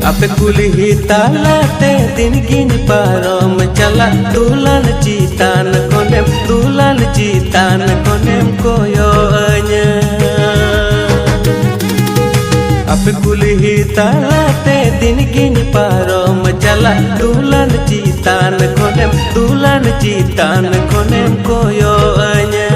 Ape kulihi talate din gini parom chala dulan citan konem koyo anya. Ape kulihi talate din gini parom chala dulan citan konem koyo anya.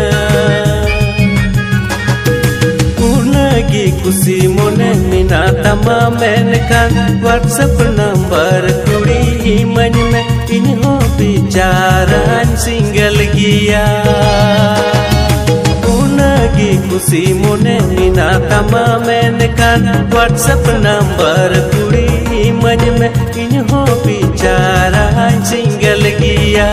Kusi mone minata mamen kan WhatsApp number kudi iman me ini ho bicaran single gia. Unagi kusi mone minata mamen kan WhatsApp number kudi iman me ini ho bicaran single gia.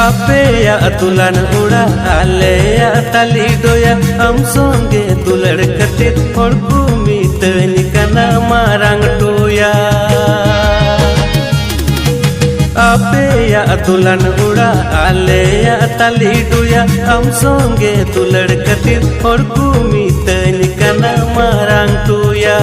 Ape ya tulan uda ale ya tali doya am songe tulad katit और kumit nikana marang doya. Ape ya tulan uda ale ya tali doya am songe tulad katit और kumit nikana marang doya.